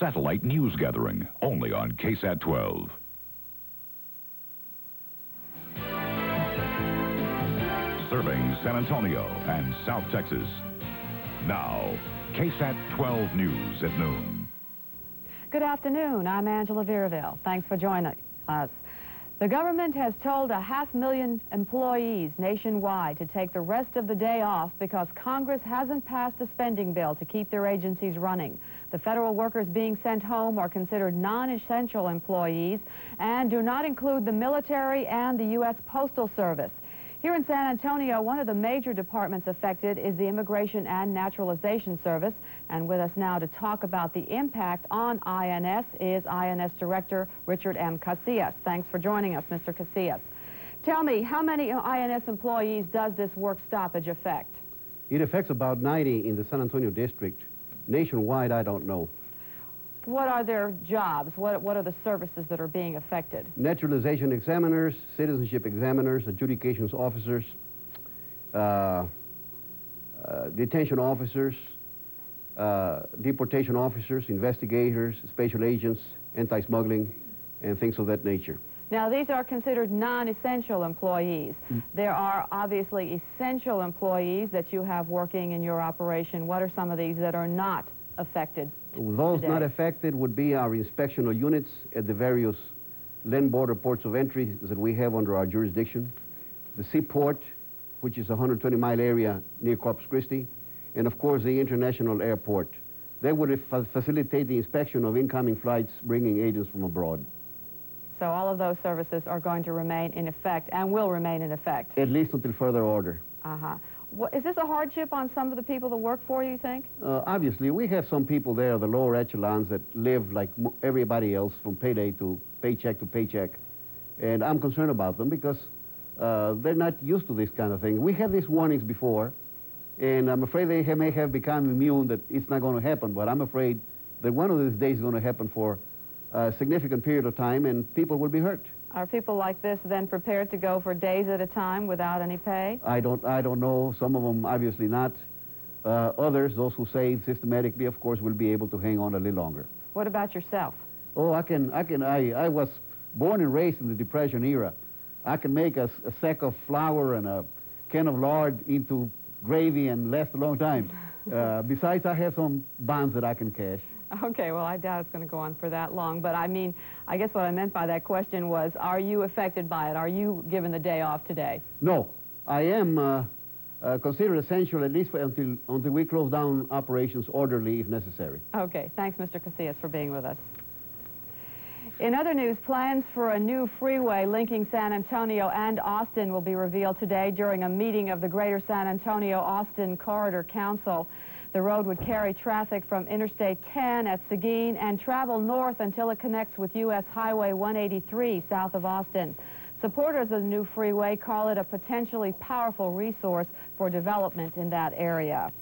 satellite news gathering, only on KSAT-12. Serving San Antonio and South Texas. Now, KSAT-12 News at noon. Good afternoon. I'm Angela Vierville. Thanks for joining us. The government has told 500,000 employees nationwide to take the rest of the day off because Congress hasn't passed a spending bill to keep their agencies running. The federal workers being sent home are considered non-essential employees and do not include the military and the U.S. Postal Service. Here in San Antonio, one of the major departments affected is the Immigration and Naturalization Service. And with us now to talk about the impact on INS is INS Director Richard M. Casillas. Thanks for joining us, Mr. Casillas. Tell me, how many INS employees does this work stoppage affect? It affects about 90 in the San Antonio district. Nationwide, I don't know. What are their jobs? What are the services that are being affected? Naturalization examiners, citizenship examiners, adjudications officers, detention officers, deportation officers, investigators, special agents, anti-smuggling, and things of that nature. Now, these are considered non-essential employees. There are obviously essential employees that you have working in your operation. What are some of these that are not affected? Those not affected would be our inspectional units at the various land border ports of entry that we have under our jurisdiction, the seaport, which is a 120-mile area near Corpus Christi, and of course the international airport. They would facilitate the inspection of incoming flights bringing agents from abroad. So all of those services are going to remain in effect and will remain in effect? At least until further order. Uh-huh. Is this a hardship on some of the people that work for you think? Obviously, we have some people there, the lower echelons, that live like everybody else from payday to paycheck, and I'm concerned about them because they're not used to this kind of thing. We had these warnings before, and I'm afraid they may have become immune that it's not going to happen, but I'm afraid that one of these days is going to happen for a significant period of time, and people will be hurt. Are people like this then prepared to go for days at a time without any pay? I don't know. Some of them obviously not. Others, those who save systematically, of course, will be able to hang on a little longer. What about yourself? Oh, I was born and raised in the Depression era. I can make a sack of flour and a can of lard into gravy and last a long time. Besides, I have some bonds that I can cash. Okay, well, I doubt it's going to go on for that long, but I mean, I guess what I meant by that question was, are you affected by it? Are you given the day off today? No. I am considered essential at least until we close down operations orderly if necessary. Okay, thanks, Mr. Casillas, for being with us. In other news, plans for a new freeway linking San Antonio and Austin will be revealed today during a meeting of the Greater San Antonio-Austin Corridor Council. The road would carry traffic from Interstate 10 at Seguin and travel north until it connects with U.S. Highway 183 south of Austin. Supporters of the new freeway call it a potentially powerful resource for development in that area.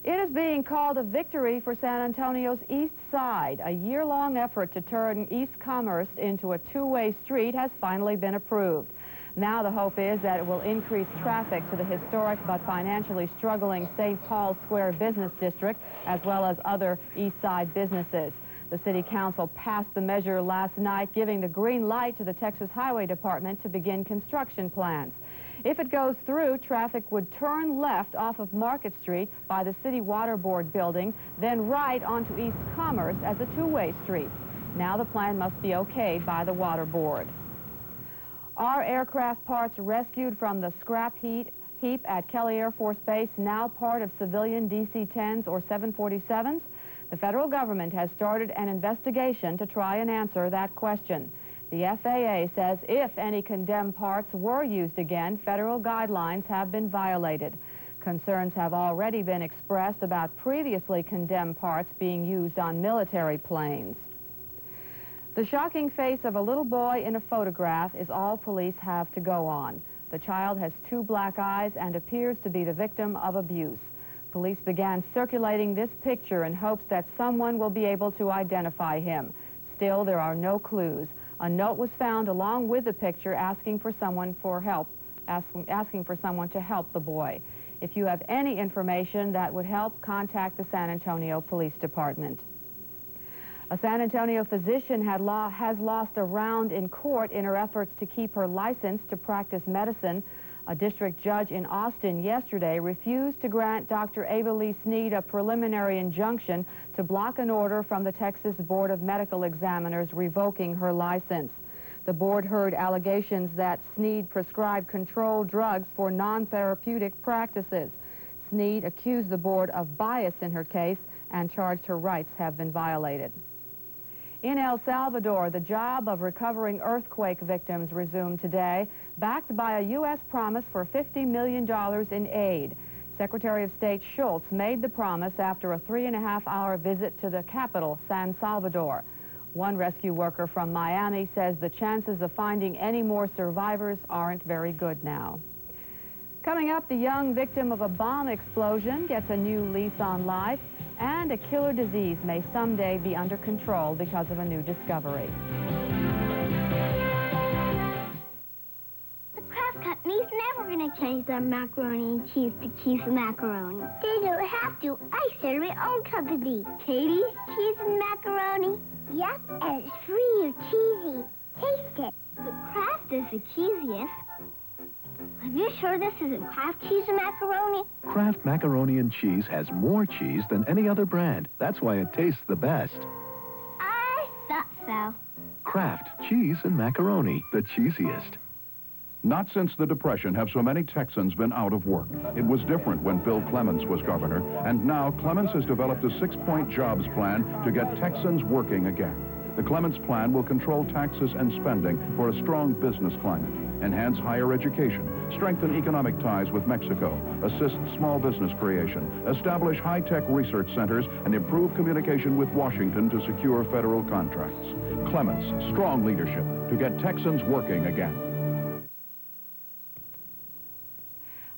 It is being called a victory for San Antonio's East Side. A year-long effort to turn East Commerce into a two-way street has finally been approved. Now the hope is that it will increase traffic to the historic but financially struggling St. Paul Square Business District, as well as other East Side businesses. The City Council passed the measure last night, giving the green light to the Texas Highway Department to begin construction plans. If it goes through, traffic would turn left off of Market Street by the City Water Board building, then right onto East Commerce as a two-way street. Now the plan must be okayed by the Water Board. Are aircraft parts rescued from the scrap heap at Kelly Air Force Base now part of civilian DC-10s or 747s? The federal government has started an investigation to try and answer that question. The FAA says if any condemned parts were used again, federal guidelines have been violated. Concerns have already been expressed about previously condemned parts being used on military planes. The shocking face of a little boy in a photograph is all police have to go on. The child has 2 black eyes and appears to be the victim of abuse. Police began circulating this picture in hopes that someone will be able to identify him. Still, there are no clues. A note was found along with the picture asking for someone for help, asking for someone to help the boy. If you have any information that would help, contact the San Antonio Police Department. A San Antonio physician has lost a round in court in her efforts to keep her license to practice medicine. A district judge in Austin yesterday refused to grant Dr. Ava Lee Sneed a preliminary injunction to block an order from the Texas Board of Medical Examiners revoking her license. The board heard allegations that Sneed prescribed controlled drugs for non-therapeutic practices. Sneed accused the board of bias in her case and charged her rights have been violated. In El Salvador, the job of recovering earthquake victims resumed today, backed by a U.S. promise for $50 million in aid. Secretary of State Schultz made the promise after a 3.5-hour visit to the capital, San Salvador. One rescue worker from Miami says the chances of finding any more survivors aren't very good now. Coming up, the young victim of a bomb explosion gets a new lease on life, and a killer disease may someday be under control because of a new discovery. The Kraft Company's never going to change their macaroni and cheese to cheese and macaroni. They don't have to. I started my own company, Katie's Cheese and Macaroni. Yep, and it's free or cheesy. Taste it. The Kraft is the cheesiest. Are you sure this isn't Kraft cheese and macaroni? Kraft macaroni and cheese has more cheese than any other brand. That's why it tastes the best. I thought so. Kraft cheese and macaroni, the cheesiest. Not since the Depression have so many Texans been out of work. It was different when Bill Clements was governor, and now Clements has developed a 6-point jobs plan to get Texans working again. The Clements plan will control taxes and spending for a strong business climate, enhance higher education, strengthen economic ties with Mexico, assist small business creation, establish high-tech research centers, and improve communication with Washington to secure federal contracts. Clements, strong leadership to get Texans working again.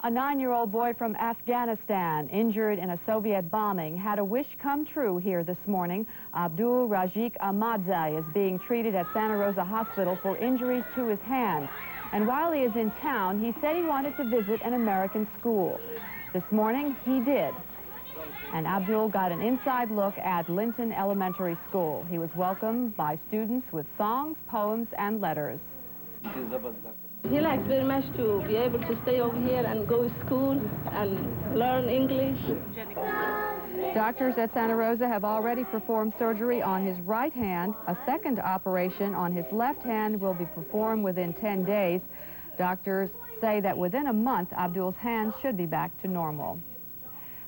A 9-year-old boy from Afghanistan, injured in a Soviet bombing, had a wish come true here this morning. Abdul Rajiq Ahmadzai is being treated at Santa Rosa Hospital for injuries to his hand. And while he is in town, he said he wanted to visit an American school. This morning, he did. And Abdul got an inside look at Linton Elementary School. He was welcomed by students with songs, poems, and letters. He likes very much to be able to stay over here and go to school and learn English. Doctors at Santa Rosa have already performed surgery on his right hand. A second operation on his left hand will be performed within 10 days. Doctors say that within a month, Abdul's hands should be back to normal.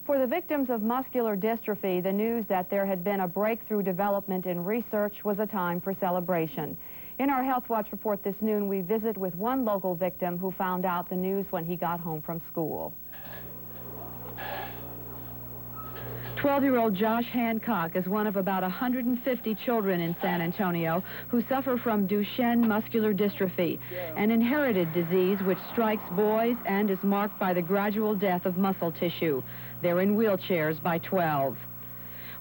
For the victims of muscular dystrophy, the news that there had been a breakthrough development in research was a time for celebration. In our Health Watch report this noon, we visit with one local victim who found out the news when he got home from school. 12-year-old Josh Hancock is one of about 150 children in San Antonio who suffer from Duchenne muscular dystrophy, an inherited disease which strikes boys and is marked by the gradual death of muscle tissue. They're in wheelchairs by 12.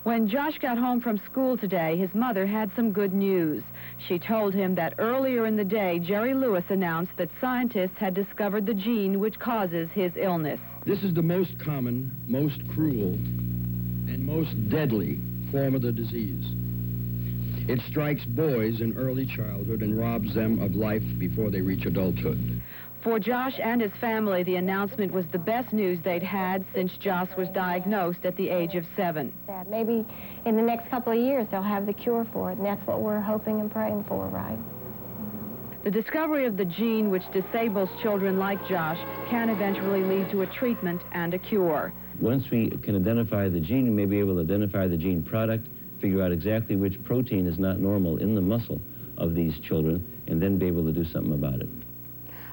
When Josh got home from school today, his mother had some good news. She told him that earlier in the day, Jerry Lewis announced that scientists had discovered the gene which causes his illness. This is the most common, most cruel, and most deadly form of the disease. It strikes boys in early childhood and robs them of life before they reach adulthood. For Josh and his family, the announcement was the best news they'd had since Josh was diagnosed at the age of 7. Maybe in the next couple of years they'll have the cure for it, and that's what we're hoping and praying for, right? The discovery of the gene which disables children like Josh can eventually lead to a treatment and a cure. Once we can identify the gene, we may be able to identify the gene product, figure out exactly which protein is not normal in the muscle of these children, and then be able to do something about it.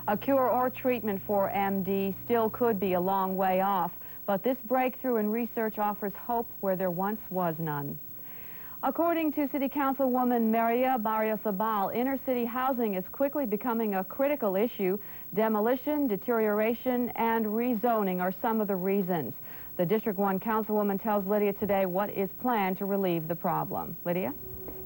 A cure or treatment for MD still could be a long way off, but this breakthrough in research offers hope where there once was none. According to City Councilwoman Maria Barriosabal, inner-city housing is quickly becoming a critical issue. Demolition, deterioration, and rezoning are some of the reasons. The District 1 Councilwoman tells Lydia today what is planned to relieve the problem. Lydia?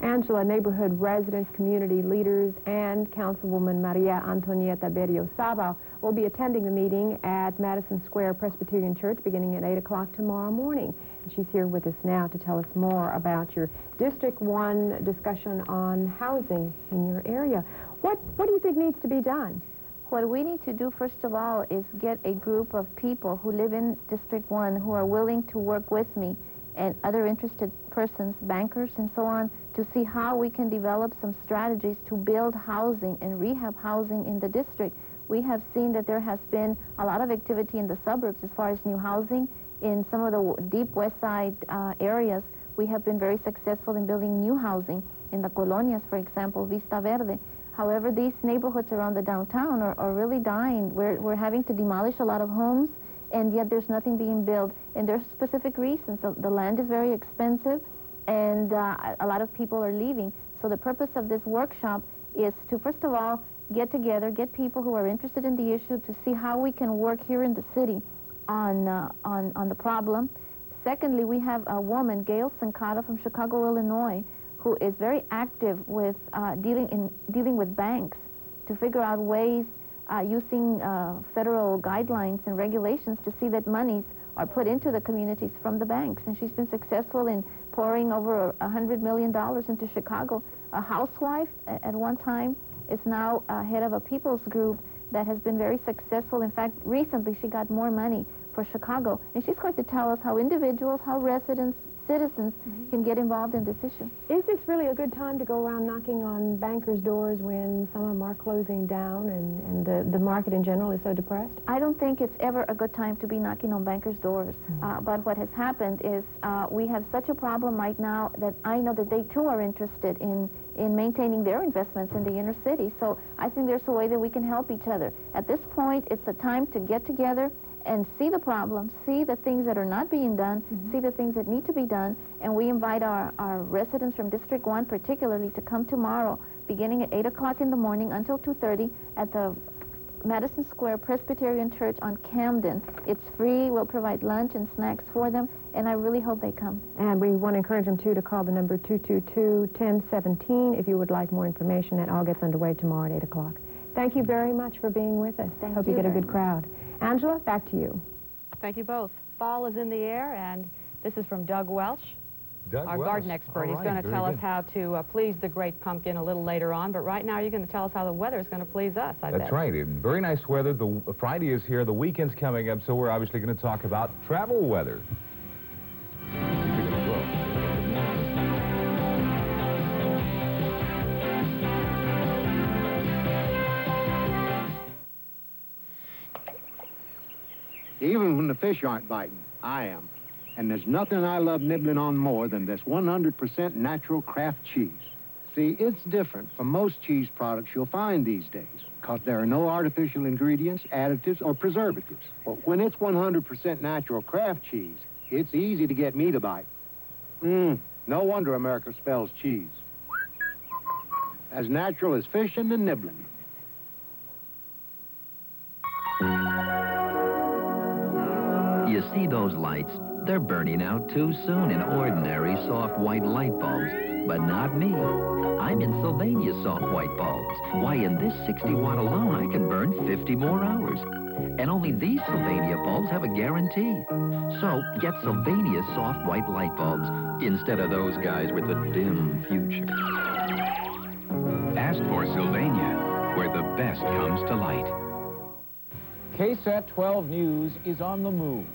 Angela, neighborhood residents, community leaders, and Councilwoman Maria Antonieta Berriosabal will be attending the meeting at Madison Square Presbyterian Church beginning at 8 o'clock tomorrow morning. She's here with us now to tell us more about your District 1 discussion on housing in your area. What do you think needs to be done? What we need to do, first of all, is get a group of people who live in District 1 who are willing to work with me and other interested persons, bankers and so on, to see how we can develop some strategies to build housing and rehab housing in the district. We have seen that there has been a lot of activity in the suburbs as far as new housing. In some of the deep west side areas, we have been very successful in building new housing. In the colonias, for example, Vista Verde. However, these neighborhoods around the downtown are really dying. We're having to demolish a lot of homes, and yet there's nothing being built. And there's specific reasons. The land is very expensive, and a lot of people are leaving. So the purpose of this workshop is to, first of all, get together, get people who are interested in the issue to see how we can work here in the city on the problem. Secondly, we have a woman, Gail Sancada from Chicago, Illinois, who is very active with dealing with banks to figure out ways using federal guidelines and regulations to see that monies are put into the communities from the banks. And she's been successful in pouring over $100 million into Chicago. A housewife at one time is now head of a people's group that has been very successful. In fact, recently she got more money for Chicago. And she's going to tell us how individuals, how residents, citizens can get involved in this issue. Is this really a good time to go around knocking on bankers' doors when some of them are closing down and the market in general is so depressed? I don't think it's ever a good time to be knocking on bankers' doors. But what has happened is we have such a problem right now that I know that they too are interested in maintaining their investments in the inner city. So I think there's a way that we can help each other. At this point, it's a time to get together and see the problems, see the things that are not being done, see the things that need to be done, and we invite our residents from District 1 particularly to come tomorrow, beginning at 8 o'clock in the morning until 2:30 at the Madison Square Presbyterian Church on Camden. It's free. We'll provide lunch and snacks for them, and I really hope they come. And we want to encourage them, too, to call the number 222-1017 if you would like more information. That all gets underway tomorrow at 8 o'clock. Thank you very much for being with us. Hope you get a good crowd. Angela, back to you. Thank you both. Fall is in the air, and this is from Doug Welch, our garden expert. He's going to tell us how to please the great pumpkin a little later on, but right now you're going to tell us how the weather is going to please us, I bet. That's right. Very nice weather. The Friday is here. The weekend's coming up, so we're obviously going to talk about travel weather. Even when the fish aren't biting, I am. And there's nothing I love nibbling on more than this 100% natural Kraft cheese. See, it's different from most cheese products you'll find these days, because there are no artificial ingredients, additives, or preservatives. But when it's 100% natural Kraft cheese, it's easy to get me to bite. No wonder America spells cheese. As natural as fishing and nibbling. You see those lights? They're burning out too soon in ordinary soft white light bulbs. But not me. I'm in Sylvania soft white bulbs. Why, in this 60-watt alone, I can burn 50 more hours. And only these Sylvania bulbs have a guarantee. So, get Sylvania soft white light bulbs instead of those guys with a dim future. Ask for Sylvania, where the best comes to light. KSAT-12 News is on the move.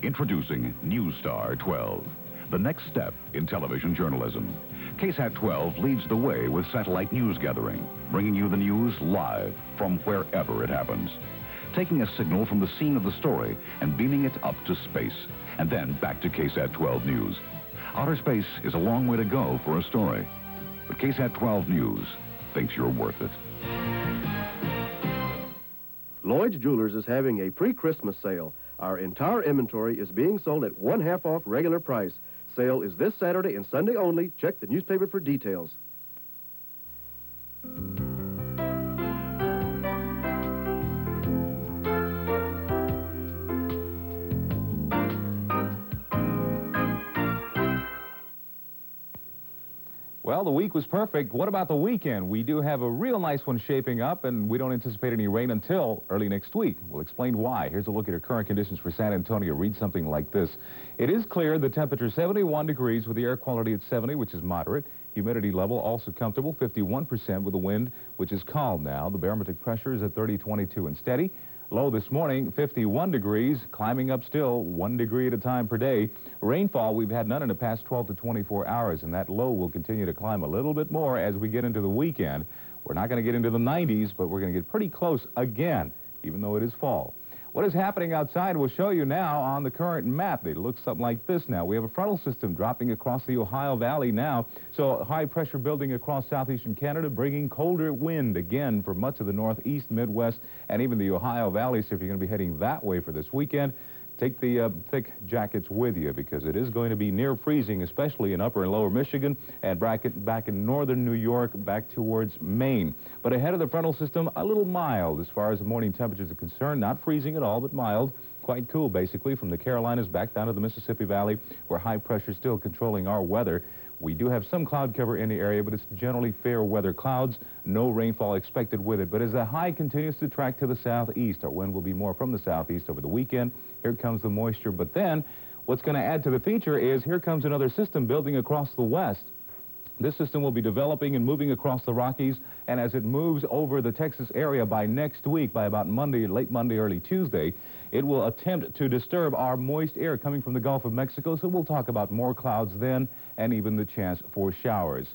Introducing NewsStar 12, the next step in television journalism. KSAT-12 leads the way with satellite news gathering, bringing you the news live from wherever it happens. Taking a signal from the scene of the story and beaming it up to space, and then back to KSAT-12 News. Outer space is a long way to go for a story, but KSAT-12 News thinks you're worth it. Lloyd's Jewelers is having a pre-Christmas sale. Our entire inventory is being sold at 1/2 off regular price. Sale is this Saturday and Sunday only. Check the newspaper for details. Well, the week was perfect. What about the weekend? We do have a real nice one shaping up, and we don't anticipate any rain until early next week. We'll explain why. Here's a look at your current conditions for San Antonio. Read something like this. It is clear. The temperature 71 degrees with the air quality at 70, which is moderate. Humidity level also comfortable, 51% with the wind, which is calm now. The barometric pressure is at 30.22 and steady. Low this morning, 51 degrees, climbing up still 1 degree at a time per day. Rainfall, we've had none in the past 12 to 24 hours, and that low will continue to climb a little bit more as we get into the weekend. We're not going to get into the 90s, but we're going to get pretty close again, even though it is fall. What is happening outside we'll show you now on the current map. It looks something like this now. We have a frontal system dropping across the Ohio Valley now, so high pressure building across southeastern Canada, bringing colder wind again for much of the northeast, Midwest, and even the Ohio Valley. So if you're going to be heading that way for this weekend, take the thick jackets with you, because it is going to be near freezing, especially in upper and lower Michigan and back in northern New York, back towards Maine. But ahead of the frontal system, a little mild as far as the morning temperatures are concerned. Not freezing at all, but mild. Quite cool, basically, from the Carolinas back down to the Mississippi Valley, where high pressure is still controlling our weather. We do have some cloud cover in the area, but it's generally fair weather clouds. No rainfall expected with it. But as the high continues to track to the southeast, our wind will be more from the southeast over the weekend. Here comes the moisture. But then what's going to add to the feature is here comes another system building across the west. This system will be developing and moving across the Rockies, and as it moves over the Texas area by next week, by about Monday, late Monday, early Tuesday, it will attempt to disturb our moist air coming from the Gulf of Mexico, so we'll talk about more clouds then and even the chance for showers.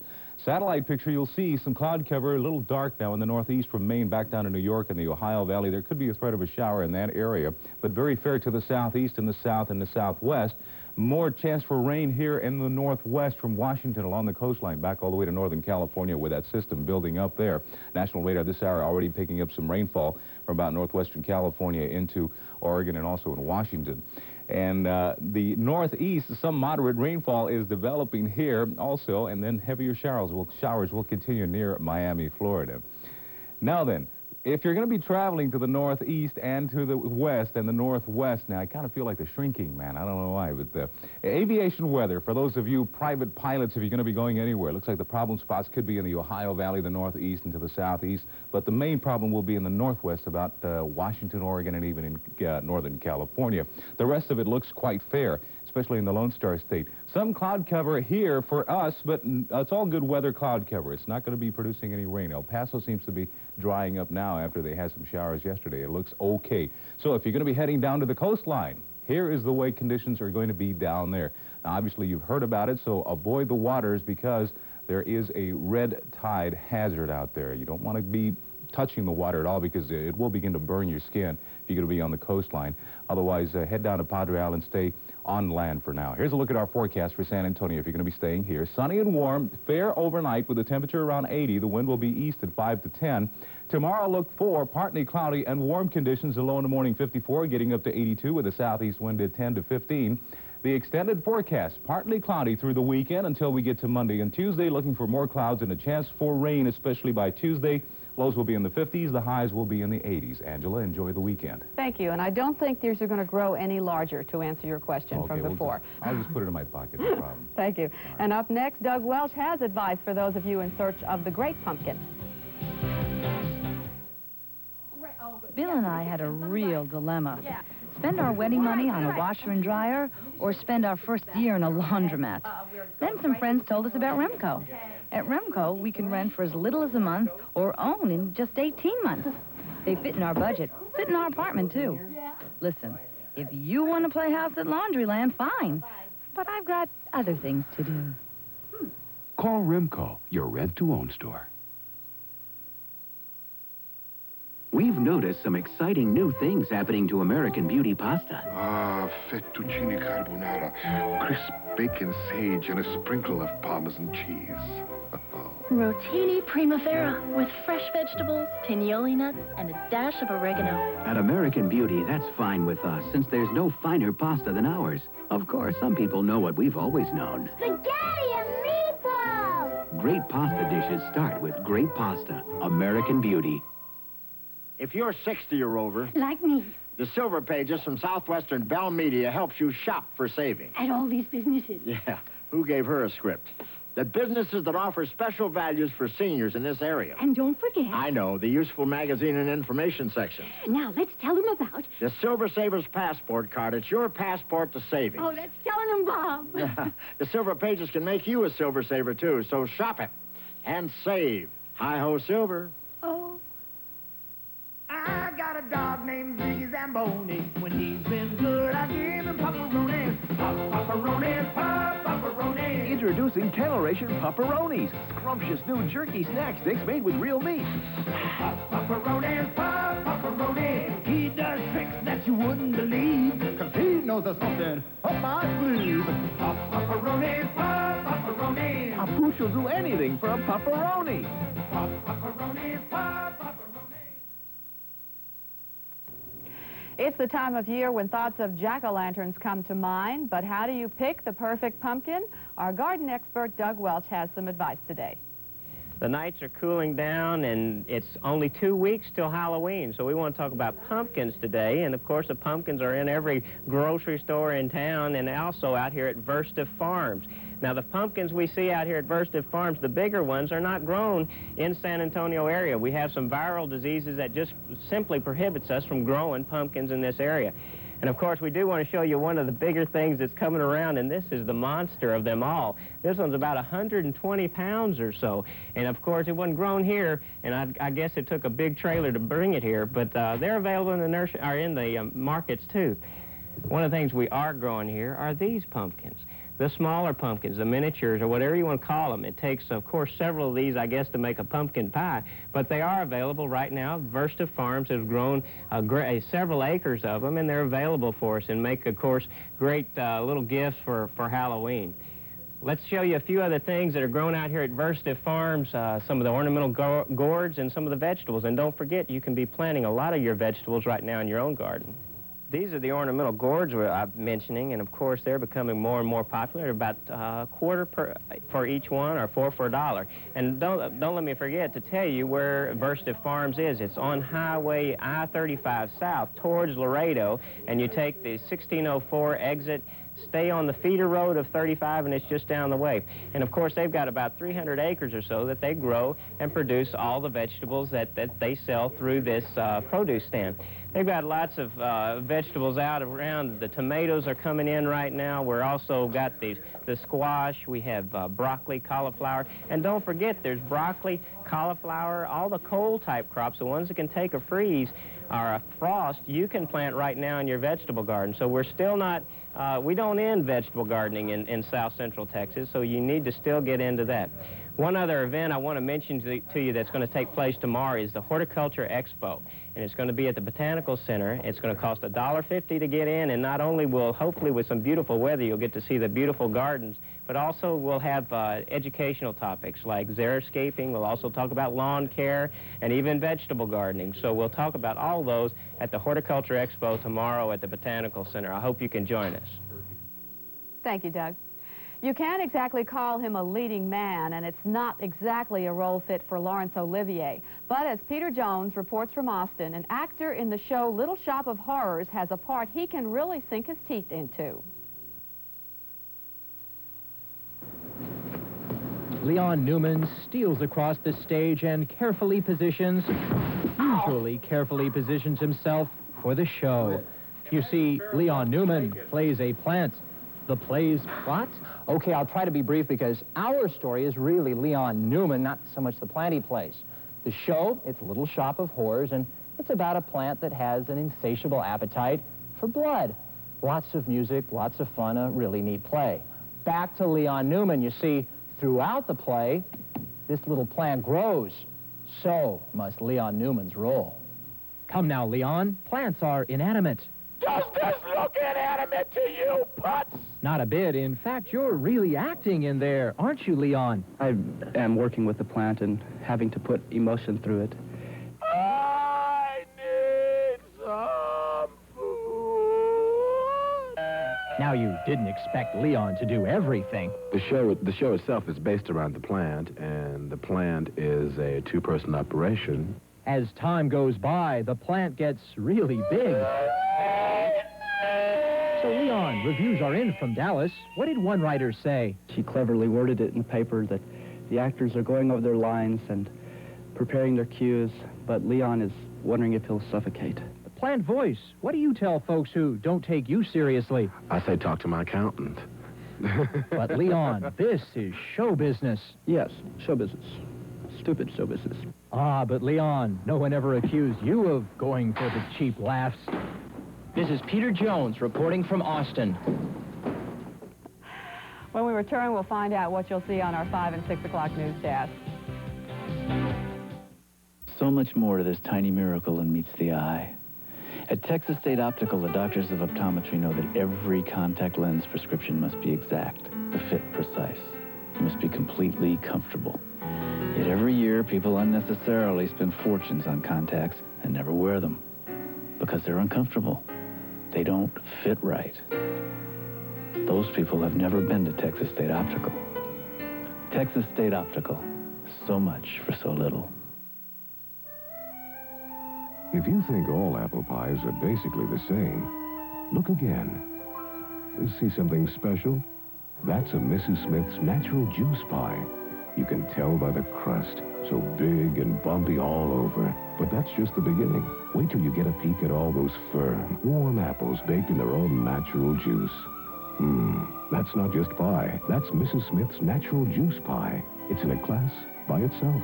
Satellite picture, you'll see some cloud cover, a little dark now in the northeast from Maine back down to New York and the Ohio Valley. There could be a threat of a shower in that area, but very fair to the southeast and the south and the southwest. More chance for rain here in the northwest from Washington along the coastline back all the way to northern California with that system building up there. National radar this hour already picking up some rainfall from about northwestern California into Oregon and also in Washington. And the northeast, some moderate rainfall is developing here also, and then heavier showers will continue near Miami, Florida. Now then, if you're going to be traveling to the northeast and to the west and the northwest, now I kind of feel like the shrinking man. I don't know why, but aviation weather, for those of you private pilots, if you're going to be going anywhere, looks like the problem spots could be in the Ohio Valley, the northeast, and to the southeast, but the main problem will be in the northwest, about Washington, Oregon, and even in northern California. The rest of it looks quite fair, especially in the Lone Star State. Some cloud cover here for us, but it's all good weather cloud cover. It's not going to be producing any rain. El Paso seems to be drying up now after they had some showers yesterday. It looks okay. So if you're going to be heading down to the coastline, here is the way conditions are going to be down there. Now, obviously, you've heard about it, so avoid the waters because there is a red tide hazard out there. You don't want to be touching the water at all because it will begin to burn your skin if you're going to be on the coastline. Otherwise, head down to Padre Island, stay on land for now. Here's a look at our forecast for San Antonio if you're going to be staying here. Sunny and warm, fair overnight with a temperature around 80. The wind will be east at 5 to 10. Tomorrow, look for partly cloudy and warm conditions. The low in the morning 54, getting up to 82 with a southeast wind at 10 to 15. The extended forecast, partly cloudy through the weekend until we get to Monday and Tuesday, looking for more clouds and a chance for rain, especially by Tuesday. Lows will be in the 50s, the highs will be in the 80s. Angela, enjoy the weekend. Thank you, and I don't think these are going to grow any larger, to answer your question from before. I'll just put it in my pocket, no problem. Thank you. Right. And up next, Doug Welch has advice for those of you in search of the great pumpkin. Bill and I had a real dilemma. Spend our wedding money on a washer and dryer, or spend our first year in a laundromat. Then some friends told us about Remco. At Remco, we can rent for as little as a month or own in just 18 months. They fit in our budget, fit in our apartment, too. Listen, if you want to play house at Laundryland, fine. But I've got other things to do. Call Remco, your rent-to-own store. We've noticed some exciting new things happening to American Beauty pasta. Fettuccine carbonara, crisp bacon sage, and a sprinkle of Parmesan cheese. Rotini Primavera with fresh vegetables, pignoli nuts, and a dash of oregano. At American Beauty, that's fine with us, since there's no finer pasta than ours. Of course, some people know what we've always known. Spaghetti and meatballs! Great pasta dishes start with great pasta. American Beauty. If you're 60 or over, like me, the Silver Pages from Southwestern Bell Media helps you shop for savings. at all these businesses. Yeah, who gave her a script? The businesses that offer special values for seniors in this area. And don't forget... I know, the useful magazine and information section. Now, let's tell them about... The Silver Savers Passport Card. It's your passport to savings. Oh, that's telling them, Bob. The Silver Pages can make you a Silver Saver, too, so shop it and save. Hi-ho, Silver. Oh. I got a dog named Ziggy Zamboni. When he's been good, I give him pepperonis. Pepperonis, pepperonis. Introducing Kennel-ration Pepperonis, scrumptious new jerky snack sticks made with real meat. Pepperonis, pepperonis. He does tricks that you wouldn't believe, 'cause he knows there's something up my sleeve. Pepperonis, pepperonis. A pooch will do anything for a pepperoni. Pepperonis, pepperonis. It's the time of year when thoughts of jack-o'-lanterns come to mind, but how do you pick the perfect pumpkin? Our garden expert, Doug Welch, has some advice today. The nights are cooling down, and it's only 2 weeks till Halloween, so we want to talk about pumpkins today. And, of course, the pumpkins are in every grocery store in town and also out here at Versta Farms. Now, the pumpkins we see out here at Versta Farms, the bigger ones, are not grown in San Antonio area. We have some viral diseases that just simply prohibits us from growing pumpkins in this area. And, of course, we do want to show you one of the bigger things that's coming around, and this is the monster of them all. This one's about 120 pounds or so. And, of course, it wasn't grown here, and I guess it took a big trailer to bring it here, but they're available in the markets, too. One of the things we are growing here are these pumpkins. The smaller pumpkins, the miniatures, or whatever you want to call them. It takes, of course, several of these, I guess, to make a pumpkin pie, but they are available right now. Versta Farms has grown several acres of them, and they're available for us and make, of course, great little gifts for Halloween. Let's show you a few other things that are grown out here at Versta Farms, some of the ornamental gourds and some of the vegetables. And don't forget, you can be planting a lot of your vegetables right now in your own garden. These are the ornamental gourds I'm mentioning, and of course they're becoming more and more popular. They're about a quarter for each one, or 4 for $1. And don't let me forget to tell you where Versta Farms is. It's on Highway I-35 south towards Laredo, and you take the 1604 exit, stay on the feeder road of 35, and it's just down the way. And of course they've got about 300 acres or so that they grow and produce all the vegetables that they sell through this produce stand. They've got lots of vegetables out around. The tomatoes are coming in right now. We're also got the squash. We have broccoli, cauliflower. And don't forget, there's broccoli, cauliflower, all the cold-type crops, the ones that can take a freeze or a frost, you can plant right now in your vegetable garden. So we're still not, we don't end vegetable gardening in South Central Texas, so you need to still get into that. One other event I want to mention to you that's going to take place tomorrow is the Horticulture Expo. And it's going to be at the Botanical Center. It's going to cost $1.50 to get in, and not only will, hopefully with some beautiful weather, you'll get to see the beautiful gardens, but also we'll have educational topics like xeriscaping. We'll also talk about lawn care and even vegetable gardening. So we'll talk about all those at the Horticulture Expo tomorrow at the Botanical Center. I hope you can join us. Thank you, Doug. You can't exactly call him a leading man, and it's not exactly a role fit for Laurence Olivier. But as Peter Jones reports from Austin, an actor in the show Little Shop of Horrors has a part he can really sink his teeth into. Leon Newman steals across the stage and usually carefully positions himself for the show. You see, Leon Newman plays a plant. The play's plot? Okay, I'll try to be brief because our story is really Leon Newman, not so much the plant he plays. The show, it's Little Shop of Horrors, and it's about a plant that has an insatiable appetite for blood. Lots of music, lots of fun, a really neat play. Back to Leon Newman, you see, throughout the play, this little plant grows. So must Leon Newman's role. Come now, Leon. Plants are inanimate. Does this look inanimate to you, Putz? Not a bit. In fact, you're really acting in there, aren't you, Leon? I am working with the plant and having to put emotion through it. I need some food. Now, you didn't expect Leon to do everything. The show itself is based around the plant, and the plant is a two-person operation. As time goes by, the plant gets really big. So, Leon, Leon, reviews are in from Dallas. What did one writer say? She cleverly worded it in the paper that the actors are going over their lines and preparing their cues, but Leon is wondering if he'll suffocate. The plant voice. What do you tell folks who don't take you seriously? I say talk to my accountant. But Leon, this is show business. Yes, show business. Stupid show business. Ah, but Leon, no one ever accused you of going for the cheap laughs. This is Peter Jones reporting from Austin. When we return, we'll find out what you'll see on our 5 and 6 o'clock newscast. So much more to this tiny miracle than meets the eye. At Texas State Optical, the doctors of optometry know that every contact lens prescription must be exact, the fit precise. You must be completely comfortable. Yet every year, people unnecessarily spend fortunes on contacts and never wear them because they're uncomfortable. They don't fit right. Those people have never been to Texas State Optical. Texas State Optical. So much for so little. If you think all apple pies are basically the same, look again. See something special? That's a Mrs. Smith's natural juice pie. You can tell by the crust, so big and bumpy all over. But that's just the beginning. Wait till you get a peek at all those firm, warm apples baked in their own natural juice. That's not just pie. That's Mrs. Smith's natural juice pie. It's in a class by itself.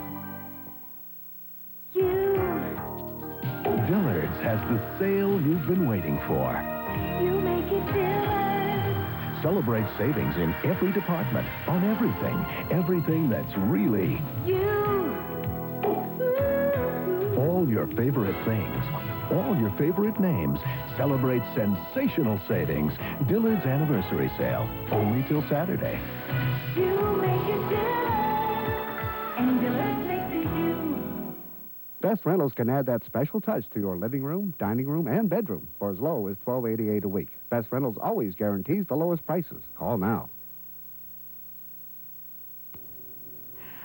Dillard's has the sale you've been waiting for. You make it Dillard's. Celebrate savings in every department, on everything. Everything that's really all your favorite things. All your favorite names. Celebrate sensational savings. Dillard's anniversary sale. Only till Saturday. You make it Dillard's. And Dillard's makes it you. Best Rentals can add that special touch to your living room, dining room, and bedroom for as low as $12.88 a week. Best Rentals always guarantees the lowest prices. Call now.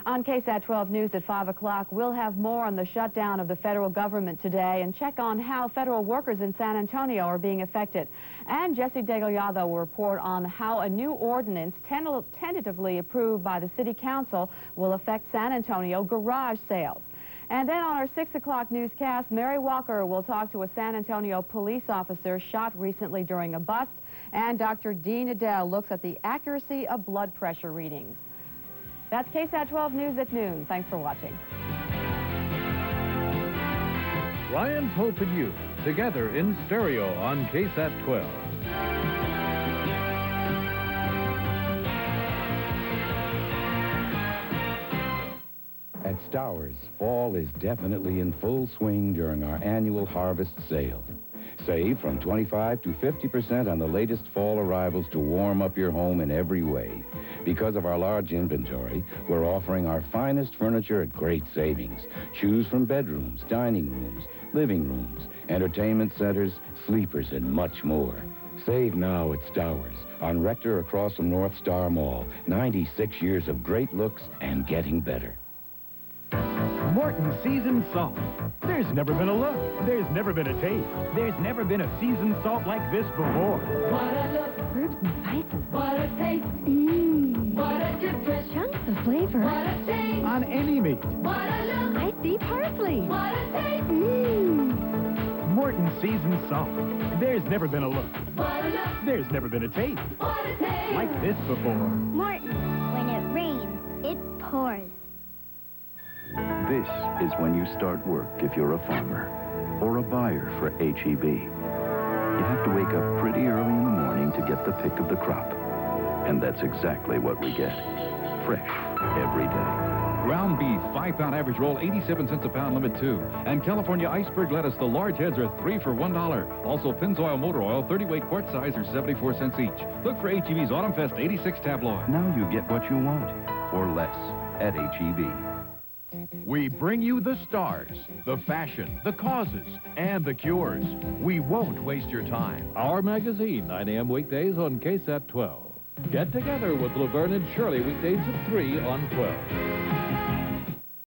On KSAT-12 News at 5 o'clock, we'll have more on the shutdown of the federal government today and check on how federal workers in San Antonio are being affected. And Jesse Degollado will report on how a new ordinance tentatively approved by the City Council will affect San Antonio garage sales. And then on our 6 o'clock newscast, Mary Walker will talk to a San Antonio police officer shot recently during a bust, and Dr. Dean Adele looks at the accuracy of blood pressure readings. That's KSAT-12 News at noon. Thanks for watching. Ryan's Hope and You, together in stereo on KSAT-12. At Stowers, fall is definitely in full swing during our annual harvest sale. Save from 25 to 50% on the latest fall arrivals to warm up your home in every way. Because of our large inventory, we're offering our finest furniture at great savings. Choose from bedrooms, dining rooms, living rooms, entertainment centers, sleepers, and much more. Save now at Stowers on Rector across from North Star Mall. 96 years of great looks and getting better. Morton Seasoned Salt. There's never been a look. There's never been a taste. There's never been a seasoned salt like this before. What a look. Herbs and spices. What a taste. Mmm. What a difference. Chunks of flavor. What a taste. On any meat. What a look. I see parsley. What a taste. Mmm. Morton Seasoned Salt. There's never been a look. What a look. There's never been a taste. What a taste. Like this before. Morton, when it rains, it pours. This is when you start work if you're a farmer or a buyer for HEB. You have to wake up pretty early in the morning to get the pick of the crop. And that's exactly what we get. Fresh every day. Ground beef, 5-pound average roll, 87 cents a pound, limit 2. And California iceberg lettuce, the large heads are 3 for $1. Also, Pennzoil motor oil, 30-weight quart size, are 74 cents each. Look for HEB's Autumn Fest 86 tabloid. Now you get what you want, for less, at HEB. We bring you the stars, the fashion, the causes, and the cures. We won't waste your time. Our magazine, 9 a.m. weekdays on KSAT 12. Get together with Laverne and Shirley weekdays at 3 on 12.